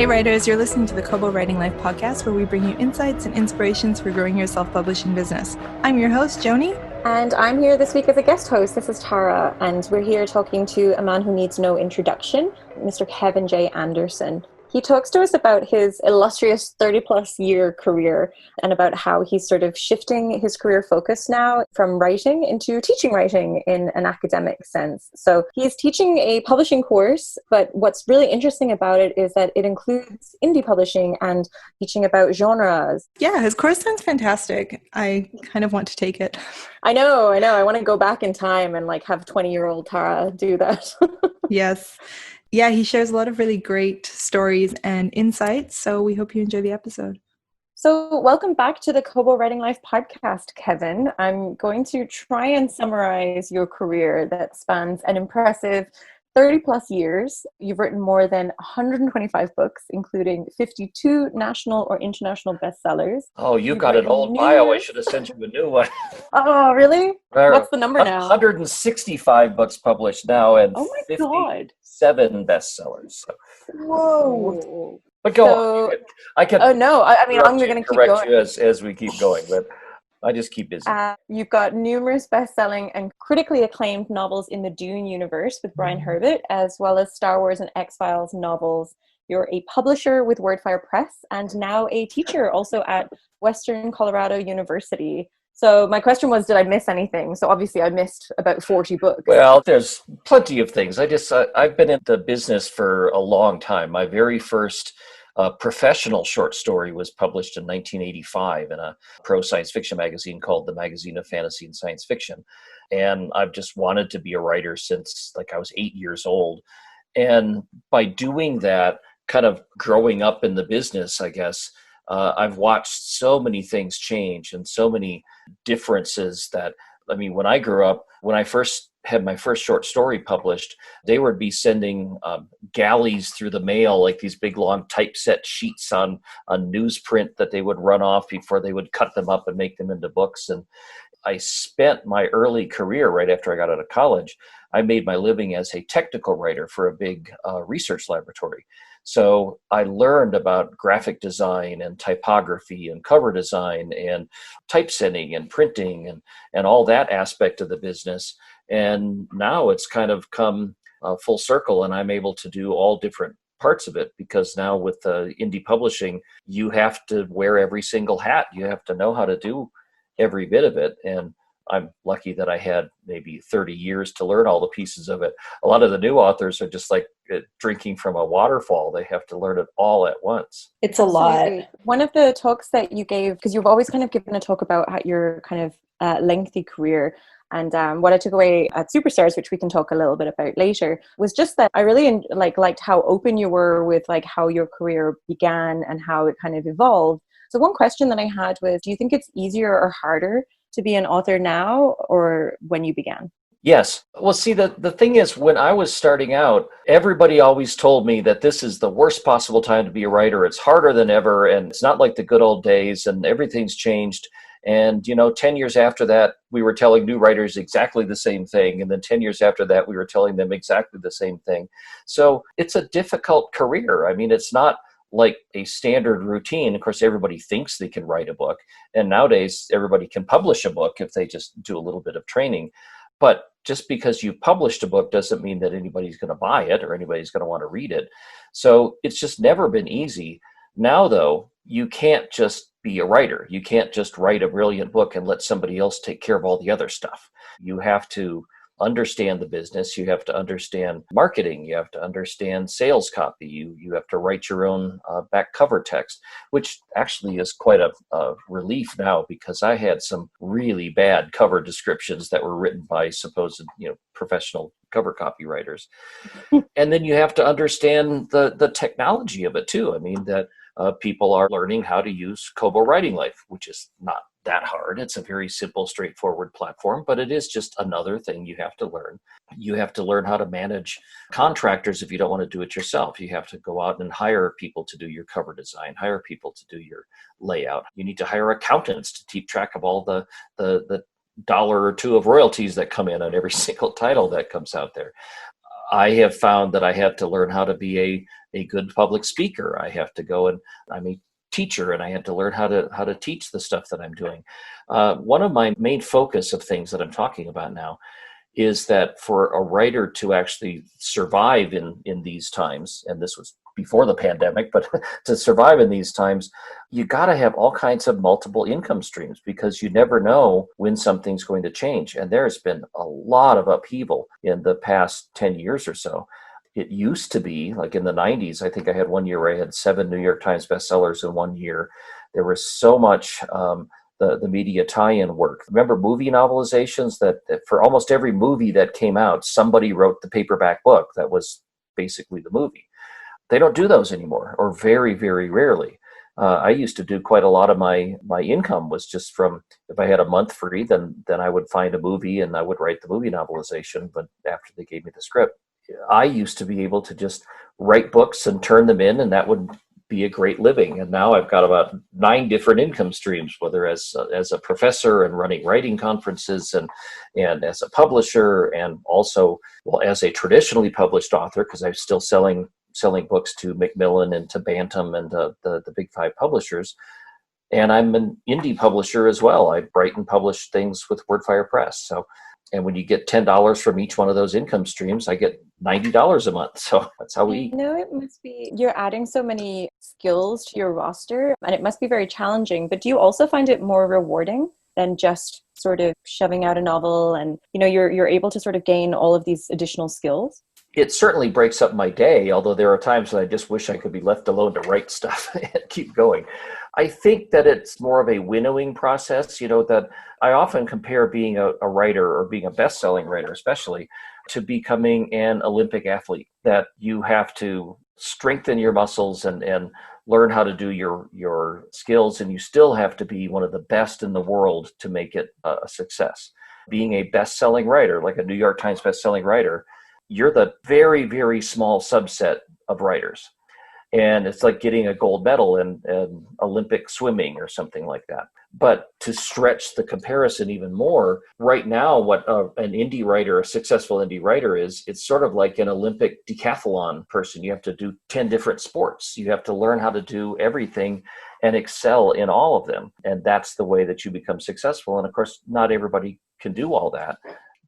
writers, you're listening to the Kobo Writing Life podcast, where we bring you insights and inspirations for growing your self-publishing business. I'm your host, Joni. And I'm here this week as a guest host. This is Tara, and we're here talking to a man who needs no introduction, Mr. Kevin J. Anderson. He talks to us about his illustrious 30-plus year career and about how he's sort of shifting his career focus now from writing into teaching writing in an academic sense. So he's teaching a publishing course, but what's really interesting about it is that it includes indie publishing and teaching about genres. Yeah, his course sounds fantastic. I kind of want to take it. I know. I want to go back in time and have 20-year-old Tara do that. Yes. Yeah, he shares a lot of really great stories and insights, so we hope you enjoy the episode. So welcome back to the Kobo Writing Life podcast, Kevin. I'm going to try and summarize your career that spans an impressive 30-plus years. You've written more than 125 books, including 52 national or international bestsellers. Oh, you've got an old bio. I should have sent you a new one. Oh, really? What's the number now? 165 books published now and 57 bestsellers. Whoa. But go on. I can. Oh, no. I'm going to keep going. You as we keep going, but I just keep busy. You've got numerous best-selling and critically acclaimed novels in the Dune universe with Brian Herbert, as well as Star Wars and X-Files novels. You're a publisher with WordFire Press and now a teacher also at Western Colorado University. So my question was, did I miss anything? So obviously I missed about 40 books. Well, there's plenty of things. I've been in the business for a long time. My very first professional short story was published in 1985 in a pro science fiction magazine called the Magazine of Fantasy and Science Fiction. And I've just wanted to be a writer since I was 8 years old. And by doing that, kind of growing up in the business, I guess, I've watched so many things change and so many differences that, when I grew up, when I first had my first short story published, they would be sending galleys through the mail, like these big long typeset sheets on newsprint that they would run off before they would cut them up and make them into books. And I spent my early career right after I got out of college. I made my living as a technical writer for a big research laboratory. So I learned about graphic design and typography and cover design and typesetting and printing and all that aspect of the business. And now it's kind of come full circle, and I'm able to do all different parts of it, because now with indie publishing, you have to wear every single hat. You have to know how to do every bit of it. And I'm lucky that I had maybe 30 years to learn all the pieces of it. A lot of the new authors are just like drinking from a waterfall. They have to learn it all at once. It's a lot. One of the talks that you gave, because you've always kind of given a talk about how your kind of lengthy career, and what I took away at Superstars, which we can talk a little bit about later, was just that I really liked how open you were with how your career began and how it kind of evolved. So one question that I had was, do you think it's easier or harder to be an author now or when you began? Yes. Well, see, the thing is, when I was starting out, everybody always told me that this is the worst possible time to be a writer. It's harder than ever, and it's not like the good old days, and everything's changed. And, 10 years after that, we were telling new writers exactly the same thing. And then 10 years after that, we were telling them exactly the same thing. So it's a difficult career. It's not like a standard routine. Of course, everybody thinks they can write a book. And nowadays, everybody can publish a book if they just do a little bit of training. But just because you published a book doesn't mean that anybody's going to buy it or anybody's going to want to read it. So it's just never been easy. Now, though, you can't just be a writer. You can't just write a brilliant book and let somebody else take care of all the other stuff. You have to understand the business. You have to understand marketing. You have to understand sales copy. You have to write your own back cover text, which actually is quite a relief now, because I had some really bad cover descriptions that were written by supposed professional cover copywriters. And then you have to understand the technology of it too. That people are learning how to use Kobo Writing Life, which is not that hard. It's a very simple, straightforward platform, but it is just another thing you have to learn. You have to learn how to manage contractors if you don't want to do it yourself. You have to go out and hire people to do your cover design, hire people to do your layout. You need to hire accountants to keep track of all the $1 or $2 of royalties that come in on every single title that comes out there. I have found that I have to learn how to be a good public speaker. I have to go and I'm a teacher, and I had to learn how to teach the stuff that I'm doing. One of my main focus of things that I'm talking about now is that for a writer to actually survive in these times, and this was before the pandemic, but to survive in these times, you got to have all kinds of multiple income streams, because you never know when something's going to change. And there's been a lot of upheaval in the past 10 years or so. It used to be like in the 90s, I think I had one year where I had 7 New York Times bestsellers in one year. There was so much the media tie-in work. Remember movie novelizations that for almost every movie that came out, somebody wrote the paperback book that was basically the movie. They don't do those anymore, or very, very rarely. I used to do quite a lot of my income was just from, if I had a month free, then I would find a movie and I would write the movie novelization, but after they gave me the script. I used to be able to just write books and turn them in, and that would be a great living. And now I've got about 9 different income streams, whether as a professor and running writing conferences, and as a publisher, and also, well, as a traditionally published author, because I'm still selling books to Macmillan and to Bantam and the big 5 publishers. And I'm an indie publisher as well. I write and publish things with WordFire Press. So, and when you get $10 from each one of those income streams, I get $90 a month. So that's how we... It must be, you're adding so many skills to your roster, and it must be very challenging. But do you also find it more rewarding than just sort of shoving out a novel, and you're able to sort of gain all of these additional skills? It certainly breaks up my day, although there are times that I just wish I could be left alone to write stuff and keep going. I think that it's more of a winnowing process, that I often compare being a writer, or being a best-selling writer especially, to becoming an Olympic athlete, that you have to strengthen your muscles and learn how to do your skills, and you still have to be one of the best in the world to make it a success. Being a best-selling writer, like a New York Times best-selling writer, you're the very, very small subset of writers. And it's like getting a gold medal in Olympic swimming or something like that. But to stretch the comparison even more, right now, what an indie writer, a successful indie writer is, it's sort of like an Olympic decathlon person. You have to do 10 different sports. You have to learn how to do everything and excel in all of them. And that's the way that you become successful. And of course, not everybody can do all that.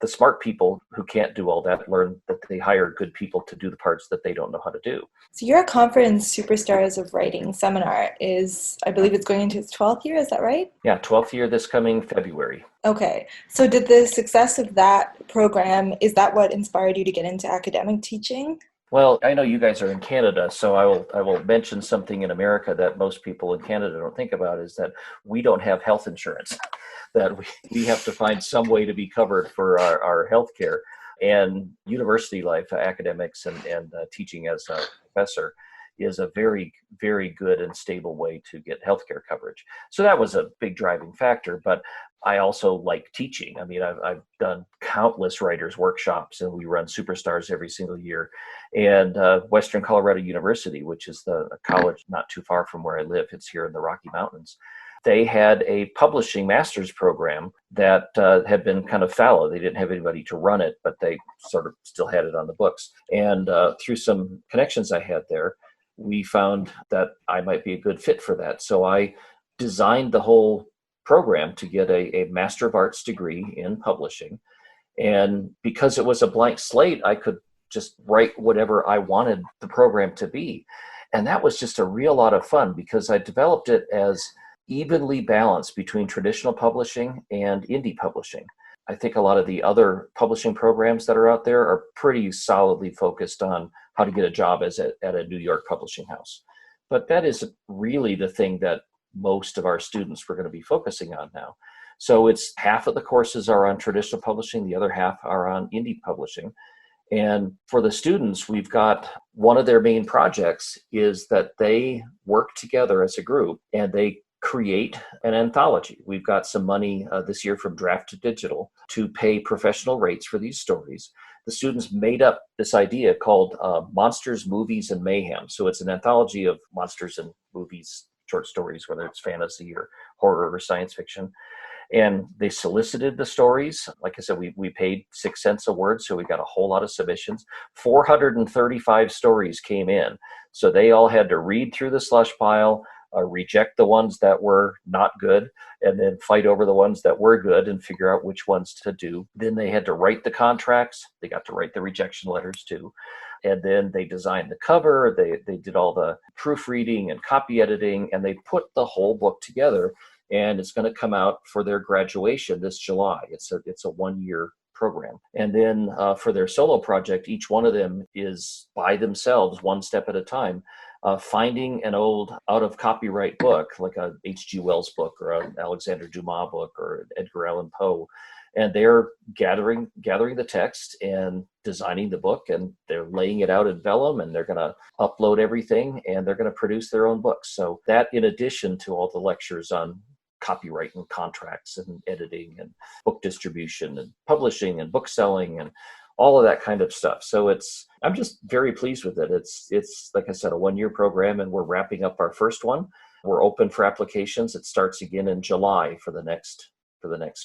The smart people who can't do all that learn that they hire good people to do the parts that they don't know how to do. So your conference, Superstars of Writing seminar, I believe it's going into its 12th year, is that right? Yeah, 12th year this coming February. Okay. So did the success of that program, is that what inspired you to get into academic teaching? Well, I know you guys are in Canada, so I will mention something in America that most people in Canada don't think about, is that we don't have health insurance, that we have to find some way to be covered for our health care. And university life, academics and teaching as a professor is a very, very good and stable way to get healthcare coverage. So that was a big driving factor. But I also like teaching. I mean, I've done countless writers' workshops, and we run Superstars every single year. And Western Colorado University, which is the college not too far from where I live, it's here in the Rocky Mountains. They had a publishing master's program that had been kind of fallow. They didn't have anybody to run it, but they sort of still had it on the books. And through some connections I had there, we found that I might be a good fit for that. So I designed the whole program to get a Master of Arts degree in publishing. And because it was a blank slate, I could just write whatever I wanted the program to be. And that was just a real lot of fun, because I developed it as evenly balanced between traditional publishing and indie publishing. I think a lot of the other publishing programs that are out there are pretty solidly focused on how to get a job at a New York publishing house. But that is really the thing that most of our students were going to be focusing on now. So it's half of the courses are on traditional publishing, the other half are on indie publishing. And for the students, we've got one of their main projects is that they work together as a group and they create an anthology. We've got some money this year from Draft to Digital to pay professional rates for these stories. The students made up this idea called Monsters, Movies, and Mayhem. So it's an anthology of monsters and movies, short stories, whether it's fantasy or horror or science fiction. And they solicited the stories. Like I said, we paid 6 cents a word, so we got a whole lot of submissions. 435 stories came in. So they all had to read through the slush pile, reject the ones that were not good, and then fight over the ones that were good and figure out which ones to do. Then they had to write the contracts. They got to write the rejection letters too. And then they designed the cover. They did all the proofreading and copy editing, and they put the whole book together. And it's going to come out for their graduation this July. It's a 1-year program. And then for their solo project, each one of them is by themselves, one step at a time, finding an old out of copyright book, like a H.G. Wells book or an Alexander Dumas book or Edgar Allan Poe. And they're gathering the text and designing the book, and they're laying it out in vellum, and they're going to upload everything, and they're going to produce their own books. So that, in addition to all the lectures on copyright and contracts and editing and book distribution and publishing and book selling and all of that kind of stuff. So I'm just very pleased with it. It's like I said, a 1-year program, and we're wrapping up our first one. We're open for applications. It starts again in July for the next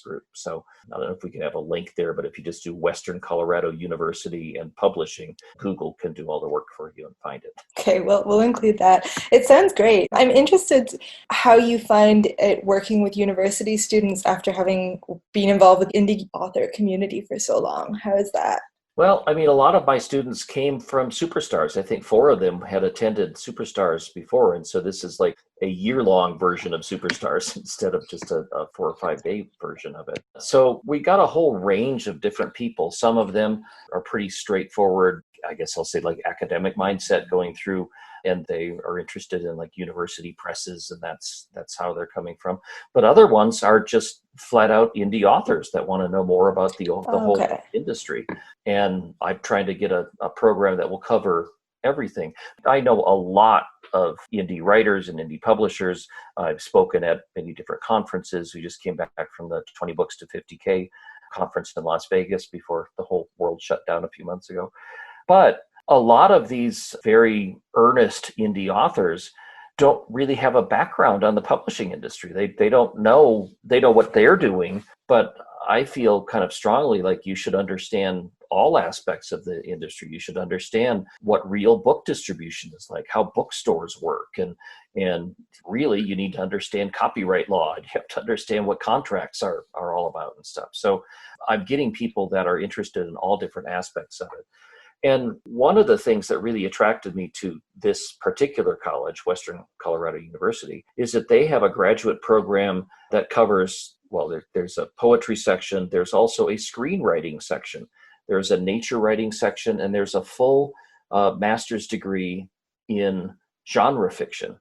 group. So I don't know if we can have a link there, but if you just do Western Colorado University and publishing, Google can do all the work for you and find it. Okay, well, we'll include that. It sounds great. I'm interested how you find it working with university students after having been involved with indie author community for so long. How is that? Well, I mean, a lot of my students came from Superstars. I think 4 of them had attended Superstars before. And so this is like a year-long version of Superstars instead of just a 4 or 5 day version of it. So we got a whole range of different people. Some of them are pretty straightforward, I guess I'll say like academic mindset going through, and they are interested in like university presses, and that's how they're coming from. But other ones are just flat out indie authors that want to know more about the whole industry. And I'm trying to get a program that will cover everything. I know a lot of indie writers and indie publishers. I've spoken at many different conferences. We just came back from the 20 Books to 50K conference in Las Vegas before the whole world shut down a few months ago. But a lot of these very earnest indie authors don't really have a background on the publishing industry. They don't know, they know what they're doing, but I feel kind of strongly like you should understand all aspects of the industry. You should understand what real book distribution is like, how bookstores work, and really you need to understand copyright law. You have to understand what contracts are all about and stuff. So I'm getting people that are interested in all different aspects of it. And one of the things that really attracted me to this particular college, Western Colorado University, is that they have a graduate program that covers, well, there's a poetry section, there's also a screenwriting section, there's a nature writing section, and there's a full master's degree in genre fiction,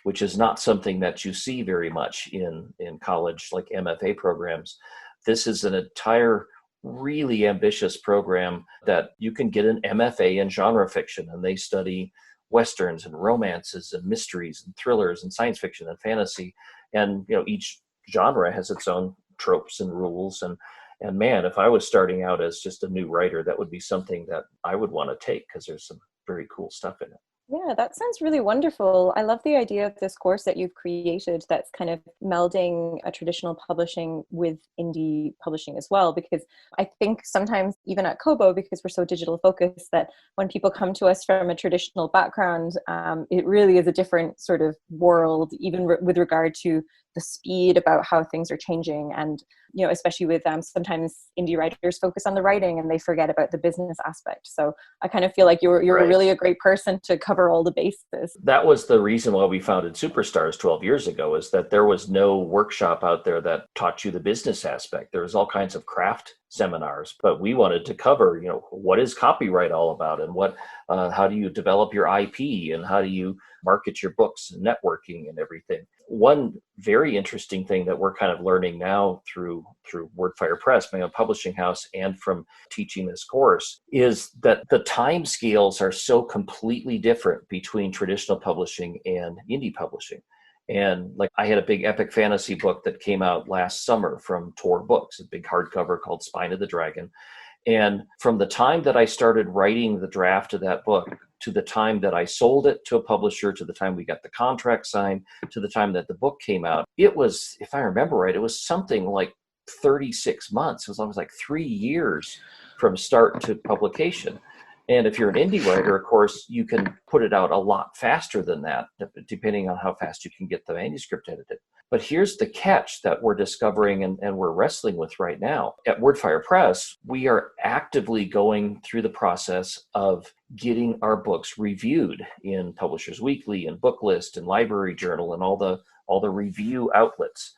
which is not something that you see very much in college, like MFA programs. This is an entire really ambitious program that you can get an MFA in genre fiction, and they study westerns and romances and mysteries and thrillers and science fiction and fantasy. And each genre has its own tropes and rules. And man, if I was starting out as just a new writer, that would be something that I would want to take, because there's some very cool stuff in it. Yeah, that sounds really wonderful. I love the idea of this course that you've created that's kind of melding a traditional publishing with indie publishing as well, because I think sometimes even at Kobo, because we're so digital focused, that when people come to us from a traditional background, it really is a different sort of world, even with regard to the speed about how things are changing. And, especially with sometimes indie writers focus on the writing and they forget about the business aspect. So I kind of feel like you're Right. really a great person to cover all the bases. That was the reason why we founded Superstars 12 years ago, is that there was no workshop out there that taught you the business aspect. There was all kinds of craft seminars, but we wanted to cover, what is copyright all about, and how do you develop your IP, and how do you market your books, and networking and everything. One very interesting thing that we're kind of learning now through WordFire Press, my own publishing house, and from teaching this course, is that the time scales are so completely different between traditional publishing and indie publishing. And like, I had a big epic fantasy book that came out last summer from Tor Books, a big hardcover called Spine of the Dragon. And from the time that I started writing the draft of that book to the time that I sold it to a publisher, to the time we got the contract signed, to the time that the book came out, it was, if I remember right, it was something like 36 months. It was almost like 3 years from start to publication. And if you're an indie writer, of course, you can put it out a lot faster than that, depending on how fast you can get the manuscript edited. But here's the catch that we're discovering and we're wrestling with right now. At WordFire Press, we are actively going through the process of getting our books reviewed in Publishers Weekly and Booklist and Library Journal and all the review outlets.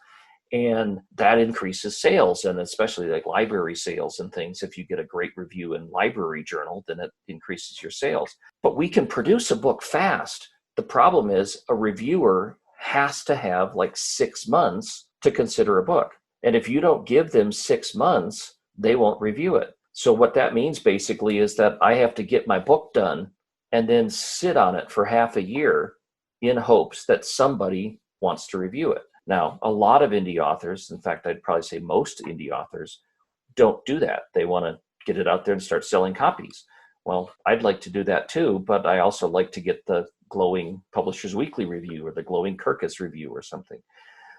And that increases sales, and especially like library sales and things. If you get a great review in Library Journal, then it increases your sales. But we can produce a book fast. The problem is a reviewer has to have like 6 months to consider a book. And if you don't give them 6 months, they won't review it. So what that means basically is that I have to get my book done and then sit on it for half a year in hopes that somebody wants to review it. Now, a lot of indie authors, in fact, I'd probably say most indie authors, don't do that. They want to get it out there and start selling copies. Well, I'd like to do that too, but I also like to get the glowing Publishers Weekly review or the glowing Kirkus review or something.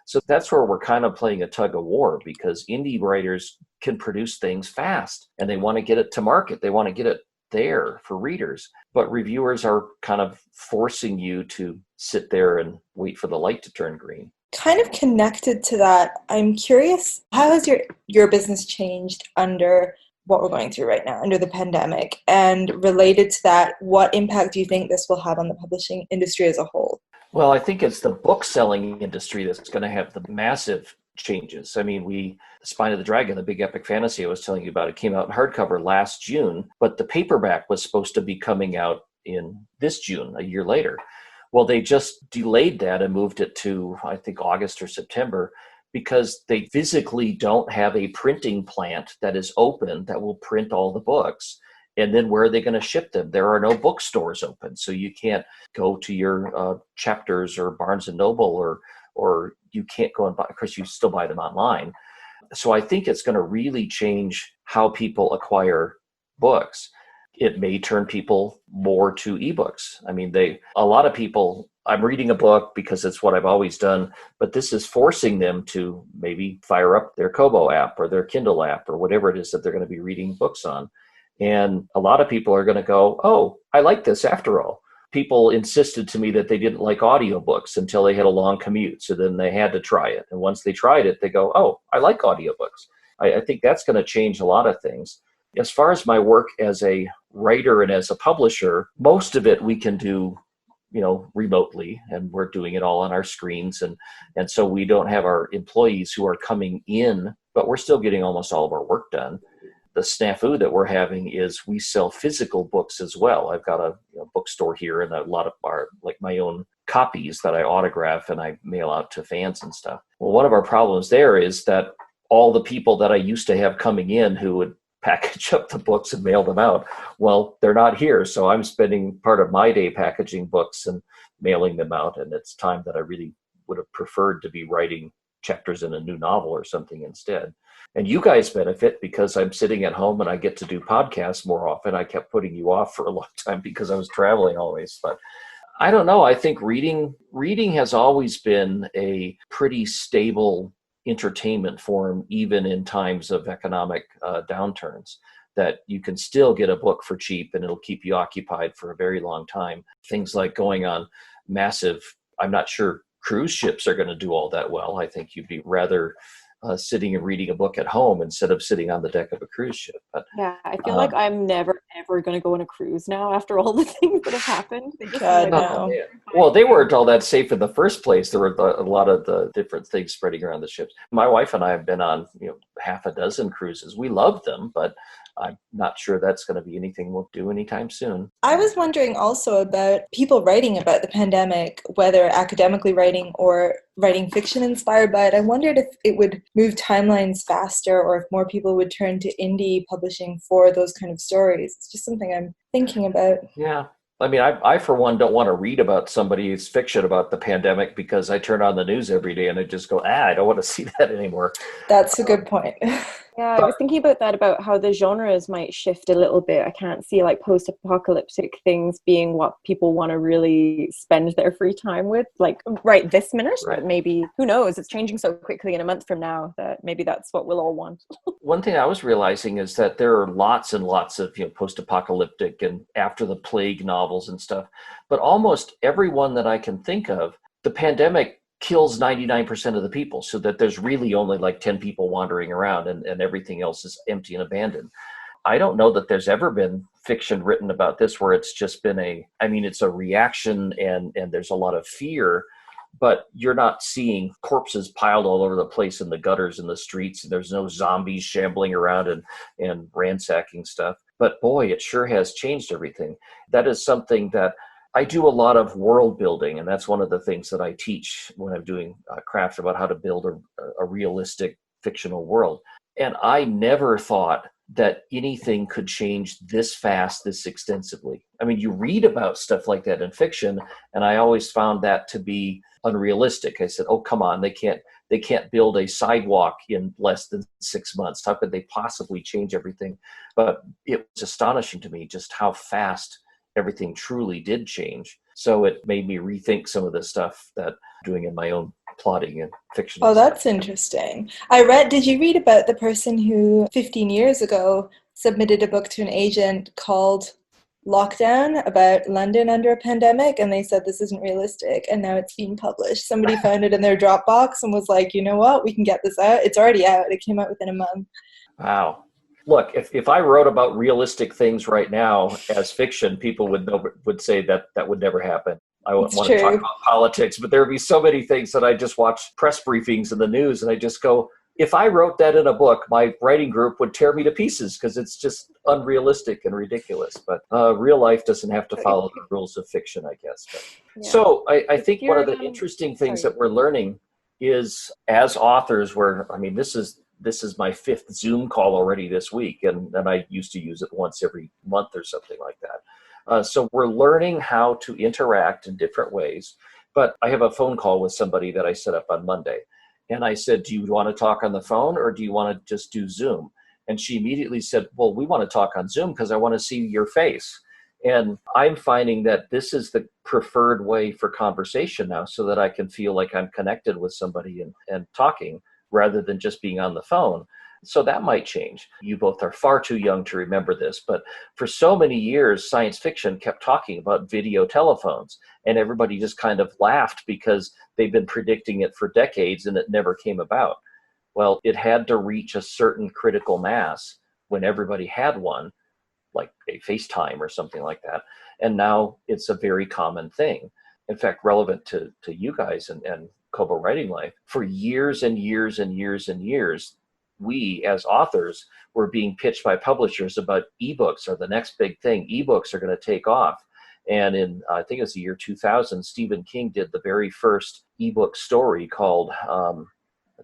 So that's where we're kind of playing a tug of war, because indie writers can produce things fast and they want to get it to market. They want to get it there for readers, but reviewers are kind of forcing you to sit there and wait for the light to turn green. Kind of connected to that, I'm curious, how has your business changed under what we're going through right now, under the pandemic? And related to that, what impact do you think this will have on the publishing industry as a whole? Well, I think it's the book selling industry that's going to have the massive changes. I mean, Spine of the Dragon, the big epic fantasy I was telling you about, it came out in hardcover last June, but the paperback was supposed to be coming out in this June, a year later. Well, they just delayed that and moved it to, I think, August or September, because they physically don't have a printing plant that is open that will print all the books. And then where are they going to ship them? There are no bookstores open, so you can't go to your Chapters or Barnes and Noble, or you can't go and buy, because you still buy them online. So I think it's going to really change how people acquire books. It may turn people more to ebooks. I mean, a lot of people, I'm reading a book because it's what I've always done, but this is forcing them to maybe fire up their Kobo app or their Kindle app or whatever it is that they're going to be reading books on. And a lot of people are going to go, oh, I like this after all. People insisted to me that they didn't like audiobooks until they had a long commute. So then they had to try it. And once they tried it, they go, oh, I like audiobooks. I think that's going to change a lot of things. As far as my work as a writer and as a publisher, most of it we can do, remotely, and we're doing it all on our screens. And so we don't have our employees who are coming in, but we're still getting almost all of our work done. The snafu that we're having is we sell physical books as well. I've got a bookstore here, and a lot of my own copies that I autograph and I mail out to fans and stuff. Well, one of our problems there is that all the people that I used to have coming in who would package up the books and mail them out, well, they're not here. So I'm spending part of my day packaging books and mailing them out. And it's time that I really would have preferred to be writing chapters in a new novel or something instead. And you guys benefit because I'm sitting at home and I get to do podcasts more often. I kept putting you off for a long time because I was traveling always. But I don't know. I think reading has always been a pretty stable entertainment form, even in times of economic downturns, that you can still get a book for cheap and it'll keep you occupied for a very long time. Things like going on massive, I'm not sure cruise ships are going to do all that well. I think you'd be rather sitting and reading a book at home instead of sitting on the deck of a cruise ship. But yeah, I feel like I'm never ever going to go on a cruise now after all the things that have happened. Well, they weren't all that safe in the first place. There were a lot of the different things spreading around the ships. My wife and I have been on half a dozen cruises. We love them, but I'm not sure that's going to be anything we'll do anytime soon. I was wondering also about people writing about the pandemic, whether academically writing or writing fiction inspired by it. I wondered if it would move timelines faster or if more people would turn to indie publishing for those kind of stories. It's just something I'm thinking about. Yeah. I mean, I for one, don't want to read about somebody's fiction about the pandemic because I turn on the news every day and I just go, I don't want to see that anymore. That's a good point. Yeah, I was thinking about that, about how the genres might shift a little bit. I can't see like post-apocalyptic things being what people want to really spend their free time with, like right this minute. Right. But maybe, who knows, it's changing so quickly in a month from now that maybe that's what we'll all want. One thing I was realizing is that there are lots and lots of, post-apocalyptic and after the plague novels and stuff, but almost every one that I can think of, the pandemic kills 99% of the people, so that there's really only like 10 people wandering around, and everything else is empty and abandoned. I don't know that there's ever been fiction written about this where it's just been it's a reaction, and there's a lot of fear, but you're not seeing corpses piled all over the place in the gutters and the streets, and there's no zombies shambling around and ransacking stuff. But boy, it sure has changed everything. That is something that I do a lot of world building, and that's one of the things that I teach when I'm doing craft about how to build a realistic fictional world. And I never thought that anything could change this fast, this extensively. I mean, you read about stuff like that in fiction, and I always found that to be unrealistic. I said, oh, come on, they can't build a sidewalk in less than 6 months. How could they possibly change everything? But it was astonishing to me just how fast everything truly did change. So it made me rethink some of the stuff that I'm doing in my own plotting and fiction. Oh, that's interesting. Did you read about the person who 15 years ago submitted a book to an agent called Lockdown about London under a pandemic, and they said this isn't realistic, and now it's being published. Somebody found it in their Dropbox and was like, you know what, we can get this out. It's already out. It came out within a month. Wow. Look, if I wrote about realistic things right now as fiction, people would say that would never happen. I wouldn't want to talk about politics, but there would be so many things that I just watch press briefings in the news, and I just go, if I wrote that in a book, my writing group would tear me to pieces because it's just unrealistic and ridiculous. But real life doesn't have to follow the rules of fiction, I guess. But, yeah. So I think one of the interesting things that we're learning is, as authors, this is my 5th Zoom call already this week, and I used to use it once every month or something like that. So we're learning how to interact in different ways. But I have a phone call with somebody that I set up on Monday. And I said, do you want to talk on the phone, or do you want to just do Zoom? And she immediately said, well, we want to talk on Zoom because I want to see your face. And I'm finding that this is the preferred way for conversation now, so that I can feel like I'm connected with somebody and talking, rather than just being on the phone. So that might change. You both are far too young to remember this, but for so many years, science fiction kept talking about video telephones, and everybody just kind of laughed because they've been predicting it for decades and it never came about. Well, it had to reach a certain critical mass when everybody had one, like a FaceTime or something like that. And now it's a very common thing. In fact, relevant to you guys and Kobo Writing Life, for years and years and years and years, we as authors were being pitched by publishers about ebooks are the next big thing. Ebooks are going to take off. And in, I think it was the year 2000, Stephen King did the very first ebook story called, I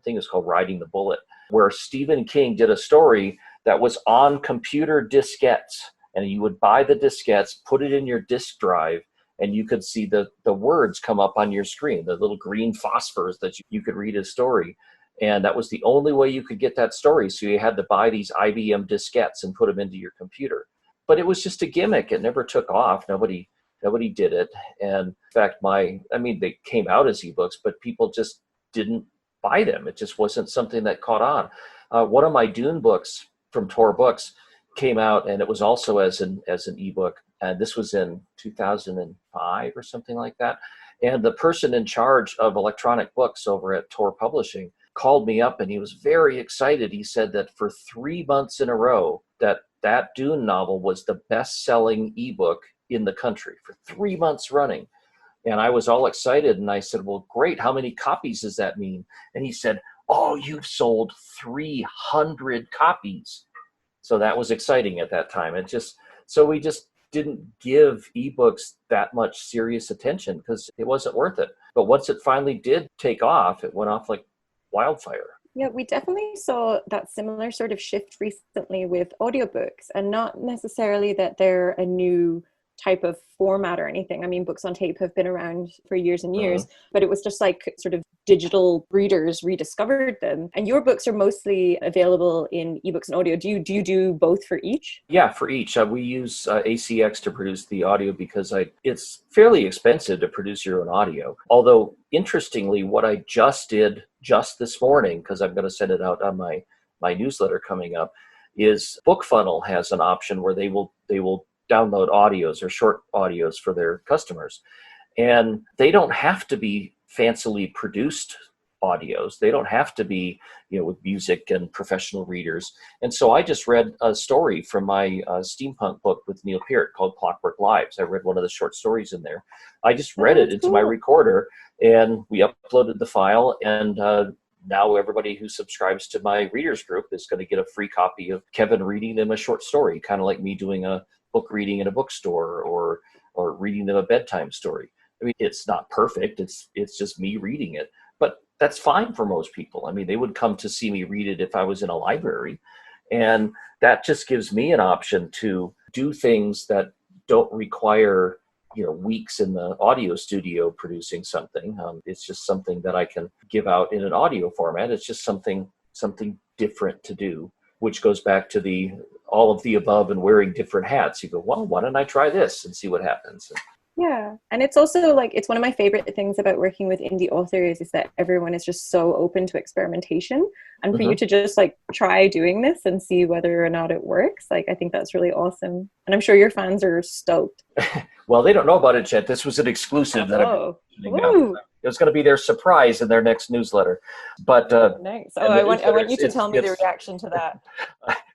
think it was called Riding the Bullet, where Stephen King did a story that was on computer diskettes. And you would buy the diskettes, put it in your disk drive, and you could see the words come up on your screen, the little green phosphors that you could read his story. And that was the only way you could get that story. So you had to buy these IBM diskettes and put them into your computer. But it was just a gimmick. It never took off. Nobody did it. And in fact, they came out as ebooks, but people just didn't buy them. It just wasn't something that caught on. One of my Dune books from Tor Books came out, and it was also as an ebook. And this was in 2005 or something like that. And the person in charge of electronic books over at Tor Publishing called me up, and he was very excited. He said that for 3 months in a row, that Dune novel was the best-selling ebook in the country for 3 months running. And I was all excited, and I said, well, great, how many copies does that mean? And he said, oh, you've sold 300 copies. So that was exciting at that time. So we just didn't give ebooks that much serious attention because it wasn't worth it. But once it finally did take off, it went off like wildfire. Yeah, we definitely saw that similar sort of shift recently with audiobooks, and not necessarily that they're a new type of format or anything. I mean, books on tape have been around for years and years, but it was just like sort of digital readers rediscovered them. And your books are mostly available in ebooks and audio. Do you do both for each? Yeah, for each. We use ACX to produce the audio because it's fairly expensive to produce your own audio. Although, interestingly, what I just did just this morning, because I'm going to send it out on my newsletter coming up, is BookFunnel has an option where they will download audios or short audios for their customers. And they don't have to be fancily produced audios. They don't have to be, with music and professional readers. And so I just read a story from my steampunk book with Neil Peart called Clockwork Lives. I read one of the short stories in there. I just read it into my recorder, and we uploaded the file, and now everybody who subscribes to my readers group is going to get a free copy of Kevin reading them a short story, kind of like me doing a book reading in a bookstore or reading them a bedtime story. I mean, it's not perfect. It's just me reading it, but that's fine for most people. I mean, they would come to see me read it if I was in a library, and that just gives me an option to do things that don't require, weeks in the audio studio producing something. It's just something that I can give out in an audio format. It's just something different to do, which goes back to all of the above and wearing different hats. You go, well, why don't I try this and see what happens? Yeah. And it's also it's one of my favorite things about working with indie authors is that everyone is just so open to experimentation. And for you to just try doing this and see whether or not it works, I think that's really awesome. And I'm sure your fans are stoked. Well, they don't know about it yet. This was an exclusive that it was going to be their surprise in their next newsletter. But nice. I want you to tell me the reaction to that.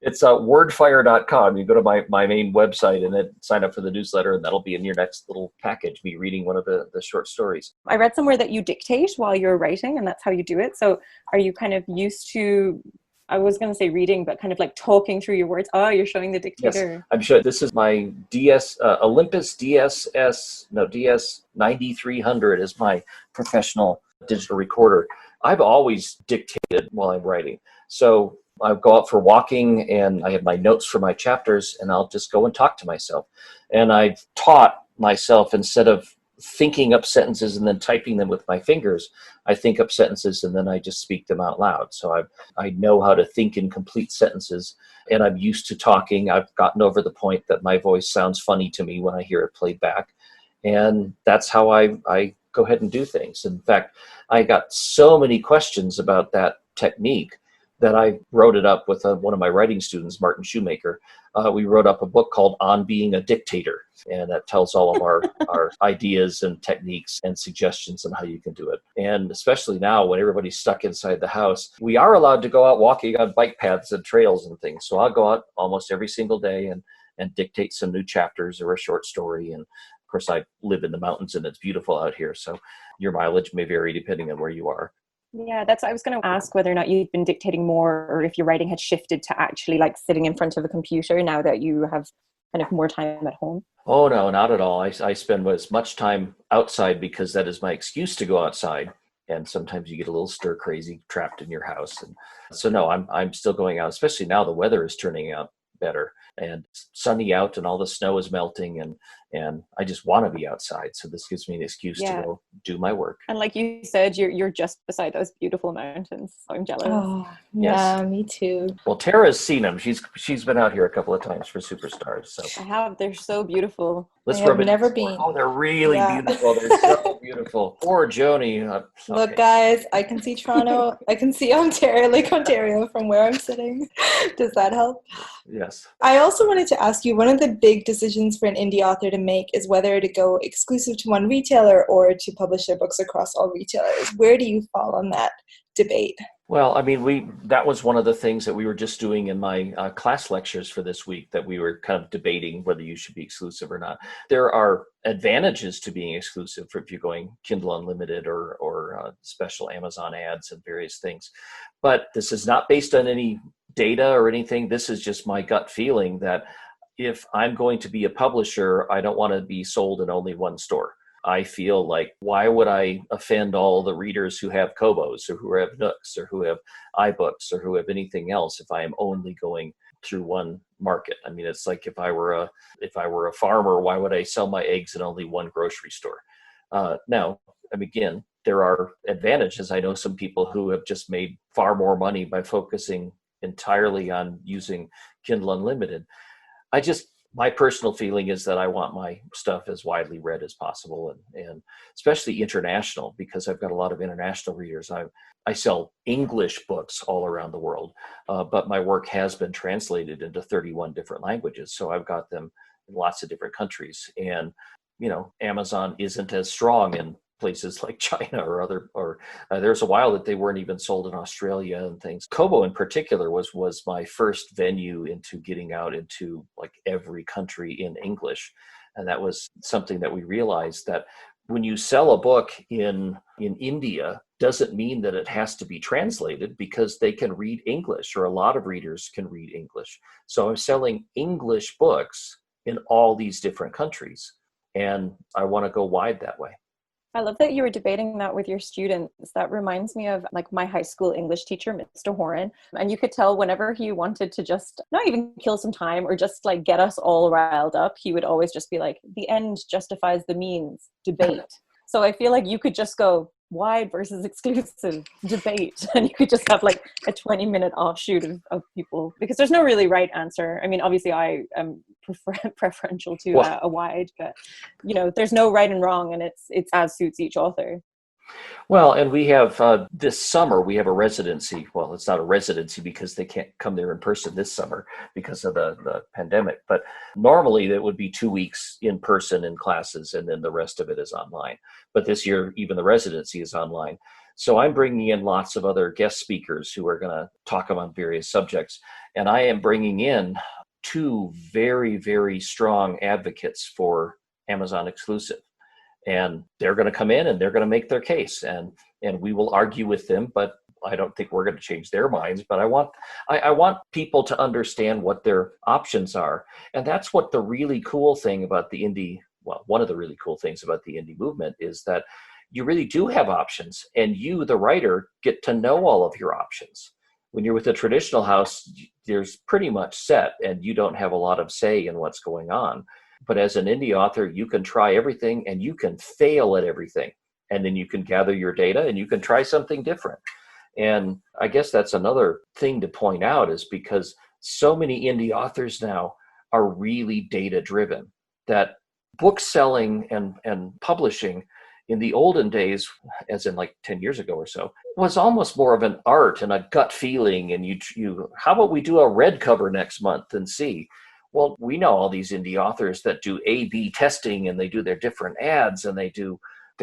It's wordfire.com. You go to my main website and then sign up for the newsletter, and that'll be in your next little package, me reading one of the short stories. I read somewhere that you dictate while you're writing, and that's how you do it. So are you kind of used to, I was going to say reading, but kind of talking through your words? Oh, you're showing the dictator. Yes, I'm sure. This is my Olympus DS 9300 is my professional digital recorder. I've always dictated while I'm writing. So I go out for walking, and I have my notes for my chapters, and I'll just go and talk to myself. And I've taught myself, instead of thinking up sentences and then typing them with my fingers, I think up sentences and then I just speak them out loud. So I know how to think in complete sentences, and I'm used to talking. I've gotten over the point that my voice sounds funny to me when I hear it played back. And that's how I go ahead and do things. In fact, I got so many questions about that technique that I wrote it up with one of my writing students, Martin Shoemaker. We wrote up a book called On Being a Dictator, and that tells all of our ideas and techniques and suggestions on how you can do it. And especially now when everybody's stuck inside the house, we are allowed to go out walking on bike paths and trails and things. So I'll go out almost every single day and dictate some new chapters or a short story. And of course, I live in the mountains and it's beautiful out here, so your mileage may vary depending on where you are. Yeah, I was going to ask whether or not you've been dictating more, or if your writing had shifted to actually sitting in front of a computer now that you have kind of more time at home. Oh, no, not at all. I spend as much time outside because that is my excuse to go outside. And sometimes you get a little stir crazy trapped in your house. And so, no, I'm still going out, especially now the weather is turning out better and sunny out and all the snow is melting, and I just want to be outside. So this gives me an excuse to go do my work. And like you said, you're just beside those beautiful mountains. So I'm jealous. Oh, yeah, me too. Well, Tara's seen them. She's been out here a couple of times for Superstars. So I have. They're so beautiful. I have never been. Oh, they're really beautiful. They're so beautiful. Poor Joni. Okay. Look, guys, I can see Toronto. I can see Ontario, Lake Ontario from where I'm sitting. Does that help? Yes. I also wanted to ask you, one of the big decisions for an indie author to make is whether to go exclusive to one retailer or to publish their books across all retailers. Where do you fall on that debate? Well, I mean, that was one of the things that we were just doing in my class lectures for this week, that we were kind of debating whether you should be exclusive or not. There are advantages to being exclusive if you're going Kindle Unlimited or special Amazon ads and various things. But this is not based on any data or anything. This is just my gut feeling that if I'm going to be a publisher, I don't want to be sold in only one store. I feel like, why would I offend all the readers who have Kobos or who have Nooks or who have iBooks or who have anything else if I am only going through one market? I mean, it's like if I were a farmer, why would I sell my eggs in only one grocery store? Now, again, there are advantages. I know some people who have just made far more money by focusing entirely on using Kindle Unlimited. My personal feeling is that I want my stuff as widely read as possible, and especially international, because I've got a lot of international readers. I sell English books all around the world, but my work has been translated into 31 different languages. So I've got them in lots of different countries. And, Amazon isn't as strong in places like China or there's a while that they weren't even sold in Australia and things. Kobo in particular was my first venue into getting out into like every country in English. And that was something that we realized, that when you sell a book in India, doesn't mean that it has to be translated, because they can read English, or a lot of readers can read English. So I'm selling English books in all these different countries, and I want to go wide that way. I love that you were debating that with your students. That reminds me of like my high school English teacher, Mr. Horan. And you could tell whenever he wanted to just not even kill some time or just like get us all riled up, he would always just be like, the end justifies the means, debate. So I feel like you could just go wide versus exclusive, debate, and you could just have like a 20-minute offshoot of people, because there's no really right answer. I mean, obviously I am preferential to a wide, but there's no right and wrong, and it's as suits each author. Well, and we have this summer, we have a residency. Well, it's not a residency because they can't come there in person this summer because of the pandemic. But normally it would be 2 weeks in person in classes, and then the rest of it is online. But this year, even the residency is online. So I'm bringing in lots of other guest speakers who are going to talk about various subjects. And I am bringing in 2 very, very strong advocates for Amazon exclusive. And they're going to come in and they're going to make their case, and we will argue with them, but I don't think we're going to change their minds. But I want people to understand what their options are. And that's what the really cool thing about the indie, well, one of the really cool things about the indie movement is that you really do have options, and you, the writer, get to know all of your options. When you're with a traditional house, there's pretty much set, and you don't have a lot of say in what's going on. But as an indie author, you can try everything and you can fail at everything. And then you can gather your data and you can try something different. And I guess that's another thing to point out, is because so many indie authors now are really data driven, that book selling and publishing in the olden days, as in like 10 years ago or so, was almost more of an art and a gut feeling. And you how about we do a red cover next month and see? Well, we know all these indie authors that do A/B testing, and they do their different ads, and they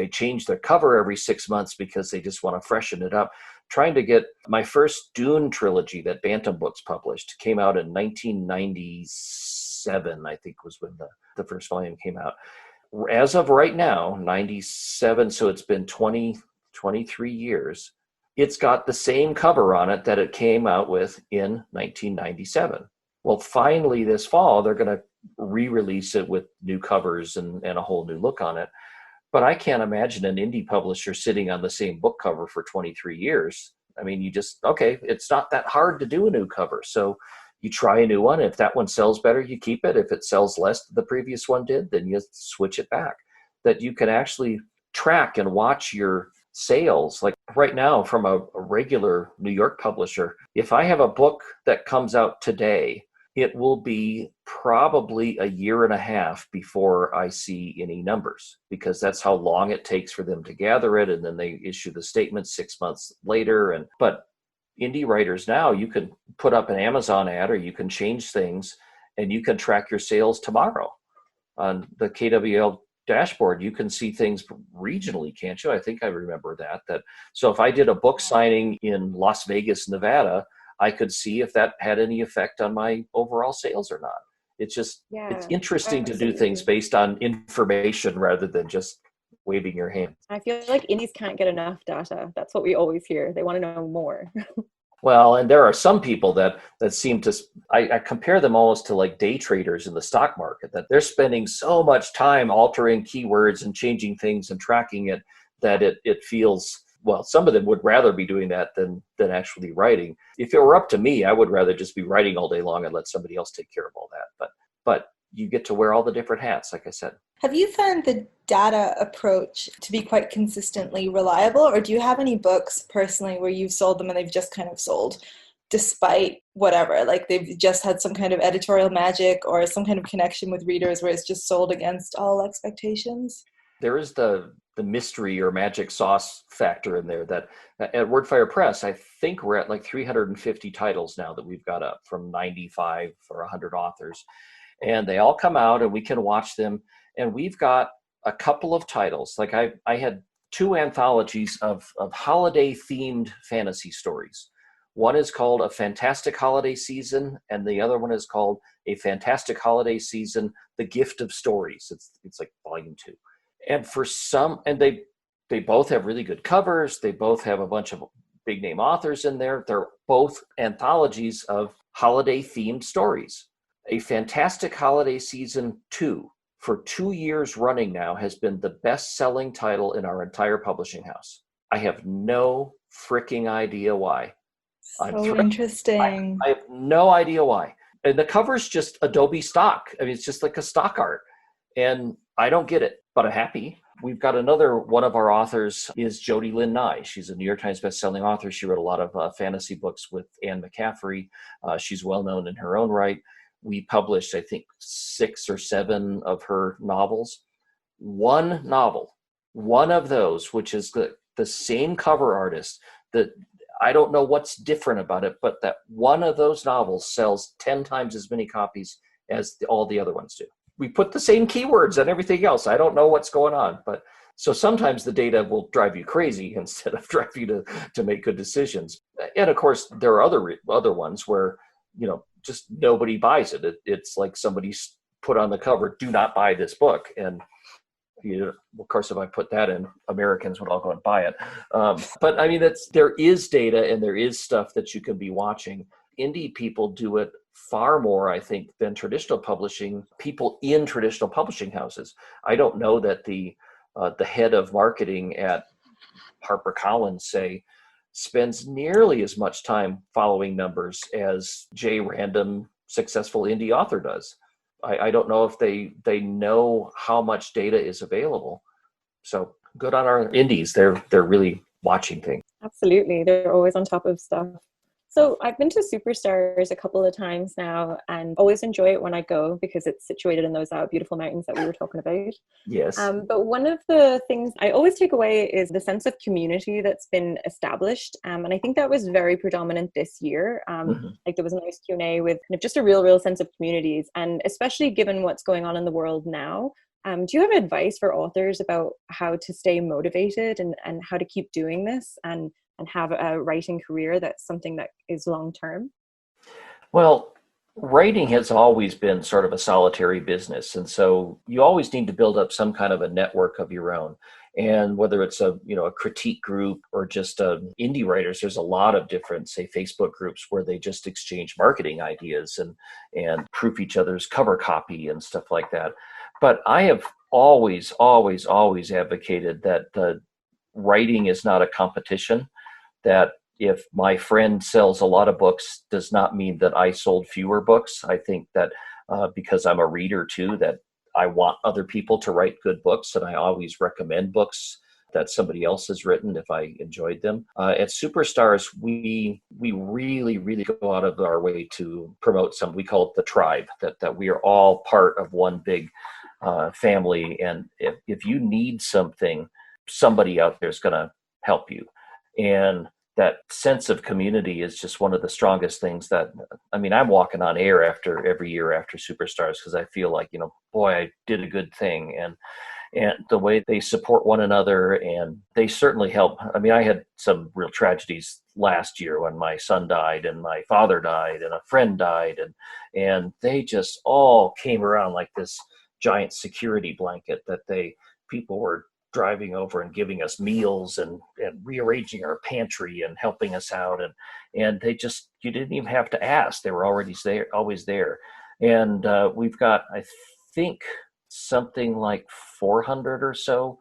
change their cover every 6 months because they just want to freshen it up. Trying to get my first Dune trilogy that Bantam Books published came out in 1997, I think was when the first volume came out. As of right now, 97, so it's been 23 years. It's got the same cover on it that it came out with in 1997. Well, finally this fall, they're going to re-release it with new covers and a whole new look on it. But I can't imagine an indie publisher sitting on the same book cover for 23 years. I mean, it's not that hard to do a new cover. So you try a new one. If that one sells better, you keep it. If it sells less than the previous one did, then you switch it back. That you can actually track and watch your sales. Like right now, from a regular New York publisher, if I have a book that comes out today, it will be probably a year and a half before I see any numbers, because that's how long it takes for them to gather it. And then they issue the statement 6 months later. But indie writers now, you can put up an Amazon ad, or you can change things, and you can track your sales tomorrow. On the KWL dashboard, you can see things regionally, can't you? I think I remember that. So if I did a book signing in Las Vegas, Nevada, I could see if that had any effect on my overall sales or not. It's just, it's interesting to do things based on information rather than just waving your hand. I feel like indies can't get enough data. That's what we always hear. They want to know more. Well, and there are some people that seem to, I compare them almost to like day traders in the stock market, that they're spending so much time altering keywords and changing things and tracking it, that it feels, well, some of them would rather be doing that than actually writing. If it were up to me, I would rather just be writing all day long and let somebody else take care of all that. But you get to wear all the different hats, like I said. Have you found the data approach to be quite consistently reliable, or do you have any books personally where you've sold them and they've just kind of sold despite whatever, like they've just had some kind of editorial magic or some kind of connection with readers where it's just sold against all expectations? There is the mystery or magic sauce factor in there that at WordFire Press, I think we're at like 350 titles now that we've got up from 95 or 100 authors. And they all come out and we can watch them. And we've got a couple of titles. Like I had 2 anthologies of holiday themed fantasy stories. One is called A Fantastic Holiday Season, and the other one is called A Fantastic Holiday Season, The Gift of Stories. It's like volume 2. And for some, and they both have really good covers. They both have a bunch of big name authors in there. They're both anthologies of holiday themed stories. A Fantastic Holiday Season 2, for 2 years running now, has been the best-selling title in our entire publishing house. I have no freaking idea why. So interesting. I have no idea why. And the cover's just Adobe stock. I mean, it's just like a stock art. And I don't get it, but I'm happy. We've got another one of our authors is Jody Lynn Nye. She's a New York Times bestselling author. She wrote a lot of fantasy books with Anne McCaffrey. She's well known in her own right. We published, I think, 6 or 7 of her novels. One novel, one of those, which is the same cover artist, that I don't know what's different about it, but that one of those novels sells 10 times as many copies as all the other ones do. We put the same keywords and everything else. I don't know what's going on, but so sometimes the data will drive you crazy instead of drive you to make good decisions. And of course, there are other ones where, just nobody buys it. It's like somebody put on the cover, "Do not buy this book." And of course, if I put that in, Americans would all go and buy it. But I mean, there is data and there is stuff that you can be watching. Indie people do it far more, I think, than traditional publishing people in traditional publishing houses. I don't know that the head of marketing at HarperCollins, say, spends nearly as much time following numbers as random successful indie author does. I don't know if they know how much data is available. So good on our indies. They're really watching things. Absolutely. They're always on top of stuff. So I've been to Superstars a couple of times now and always enjoy it when I go because it's situated in those beautiful mountains that we were talking about. Yes. But one of the things I always take away is the sense of community that's been established. And I think that was very predominant this year. Like there was a nice Q&A with kind of just a real sense of communities. And especially given what's going on in the world now, do you have advice for authors about how to stay motivated and how to keep doing this and have a writing career that's something that is long-term? Well, writing has always been sort of a solitary business. And so you always need to build up some kind of a network of your own. And whether it's a critique group or just indie writers, there's a lot of different, say, Facebook groups where they just exchange marketing ideas and proof each other's cover copy and stuff like that. But I have always advocated that writing is not a competition, that if my friend sells a lot of books does not mean that I sold fewer books. I think that because I'm a reader too, that I want other people to write good books, and I always recommend books that somebody else has written if I enjoyed them. At Superstars, we really go out of our way to promote we call it the tribe, that we are all part of one big family. And if you need something, somebody out there is going to help you. And that sense of community is just one of the strongest things I'm walking on air every year after Superstars because I feel like, boy, I did a good thing. And the way they support one another, and they certainly help. I had some real tragedies last year when my son died and my father died and a friend died. And they just all came around like this giant security blanket that people were driving over and giving us meals and rearranging our pantry and helping us out. And you didn't even have to ask. They were always there. And we've got, I think, something like 400 or so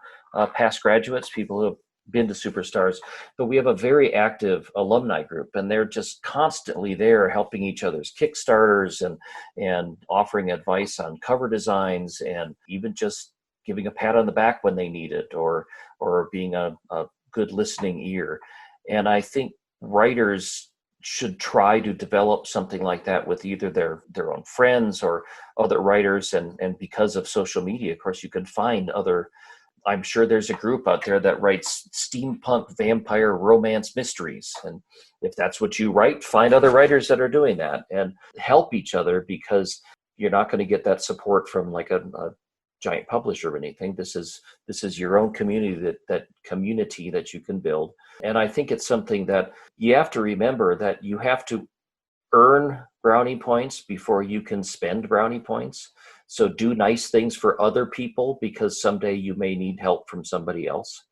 past graduates, people who have been to Superstars. But we have a very active alumni group, and they're just constantly there helping each other's Kickstarters and offering advice on cover designs and even just giving a pat on the back when they need it, or being a good listening ear. And I think writers should try to develop something like that with either their own friends or other writers. And because of social media, of course, you can find other. I'm sure there's a group out there that writes steampunk vampire romance mysteries. And if that's what you write, find other writers that are doing that and help each other, because you're not going to get that support from like a giant publisher or anything. This is your own community, that community that you can build. And I think it's something that you have to remember, that you have to earn brownie points before you can spend brownie points. So do nice things for other people, because someday you may need help from somebody else.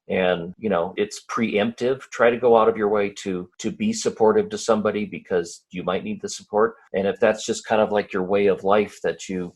And, it's preemptive. Try to go out of your way to be supportive to somebody, because you might need the support. And if that's just kind of like your way of life, that you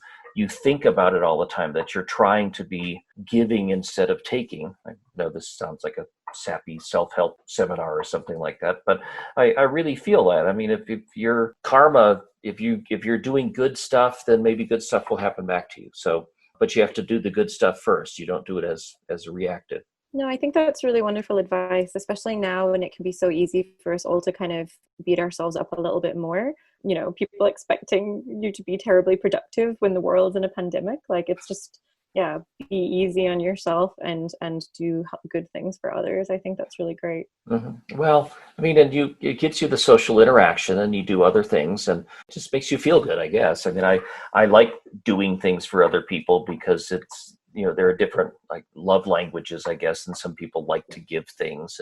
think about it all the time, that you're trying to be giving instead of taking. I know this sounds like a sappy self-help seminar or something like that, but I really feel that. I mean, if your karma, if you're doing good stuff, then maybe good stuff will happen back to you. So, but you have to do the good stuff first. You don't do it as reactive. No, I think that's really wonderful advice, especially now when it can be so easy for us all to kind of beat ourselves up a little bit more. People expecting you to be terribly productive when the world's in a pandemic. Like, it's just, be easy on yourself and do good things for others. I think that's really great. Mm-hmm. Well, I mean, and it gets you the social interaction, and you do other things, and it just makes you feel good, I guess. I mean, I like doing things for other people, because it's, there are different like love languages, I guess, and some people like to give things,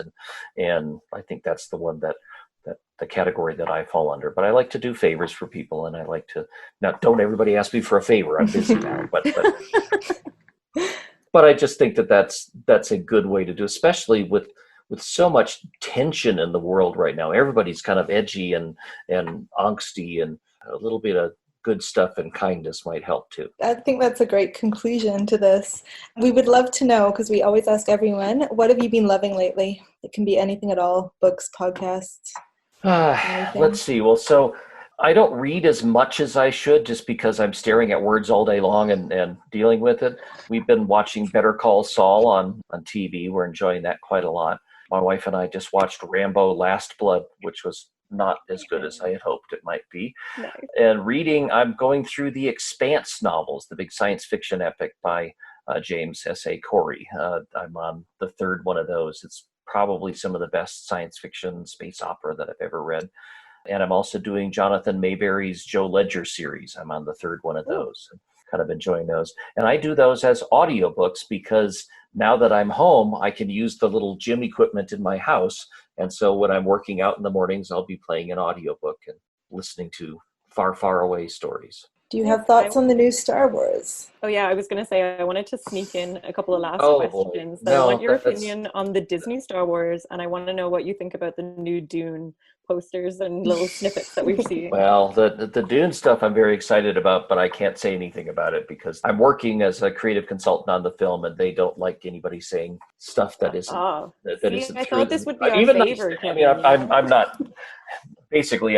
and I think that's the one that the category that I fall under. But I like to do favors for people, and I like to, now don't everybody ask me for a favor, I'm busy now, but I just think that's a good way to do, especially with so much tension in the world right now. Everybody's kind of edgy and angsty, and a little bit of good stuff and kindness might help too. I think that's a great conclusion to this. We would love to know, because we always ask everyone, what have you been loving lately? It can be anything at all, books, podcasts. Let's see. Well, so I don't read as much as I should, just because I'm staring at words all day long and dealing with it. We've been watching Better Call Saul on TV. We're enjoying that quite a lot. My wife and I just watched Rambo: Last Blood, which was not as good as I had hoped it might be. Nice. And reading, I'm going through the Expanse novels, the big science fiction epic by James S.A. Corey. I'm on the third one of those. It's probably some of the best science fiction space opera that I've ever read. And I'm also doing Jonathan Mayberry's Joe Ledger series. I'm on the third one of those. Kind of enjoying those. And I do those as audiobooks, because now that I'm home, I can use the little gym equipment in my house. And so when I'm working out in the mornings, I'll be playing an audiobook and listening to far, far away stories. Do you have thoughts on the new Star Wars? Oh yeah, I was going to say, I wanted to sneak in a couple of last questions. No, I want your opinion on the Disney Star Wars, and I want to know what you think about the new Dune posters and little snippets that we've seen. Well, the Dune stuff I'm very excited about, but I can't say anything about it because I'm working as a creative consultant on the film, and they don't like anybody saying stuff that isn't. I thought this would be our favorite. I mean, I'm not. Basically,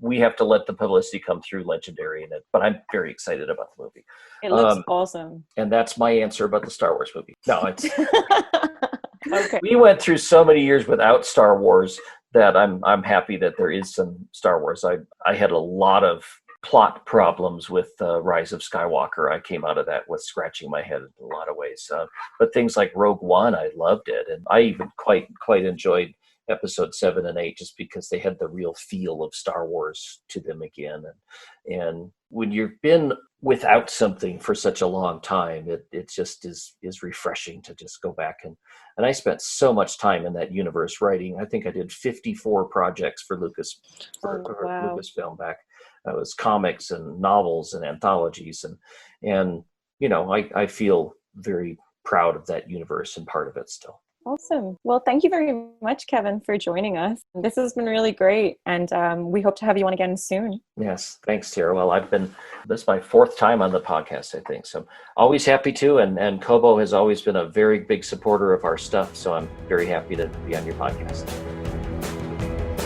we have to let the publicity come through Legendary, but I'm very excited about the movie. It looks awesome. And that's my answer about the Star Wars movie. No, it's okay. We went through so many years without Star Wars that I'm happy that there is some Star Wars. I had a lot of plot problems with Rise of Skywalker. I came out of that with scratching my head in a lot of ways. But things like Rogue One, I loved it. And I even quite enjoyed episode 7 and 8, just because they had the real feel of Star Wars to them again. And when you've been without something for such a long time, it just is refreshing to just go back. And I spent so much time in that universe writing. I think I did 54 projects for Lucasfilm back. It was comics and novels and anthologies. And I feel very proud of that universe and part of it still. Awesome. Well, thank you very much, Kevin, for joining us. This has been really great, and we hope to have you on again soon. Yes, thanks, Tara. Well, this is my 4th time on the podcast, I think, so always happy to, and Kobo has always been a very big supporter of our stuff, so I'm very happy to be on your podcast.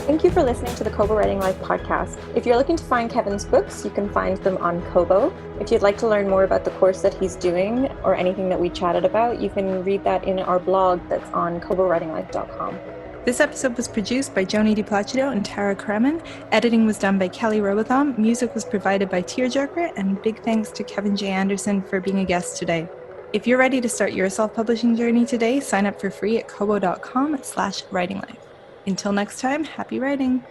Thank you for listening to the Kobo Writing Life podcast. If you're looking to find Kevin's books, you can find them on Kobo. If you'd like to learn more about the course that he's doing or anything that we chatted about, you can read that in our blog that's on kobowritinglife.com. This episode was produced by Joni DiPlacido and Tara Kremen. Editing was done by Kelly Robotham. Music was provided by Tearjerker, and big thanks to Kevin J. Anderson for being a guest today. If you're ready to start your self-publishing journey today, sign up for free at kobo.com/writinglife. Until next time, happy writing!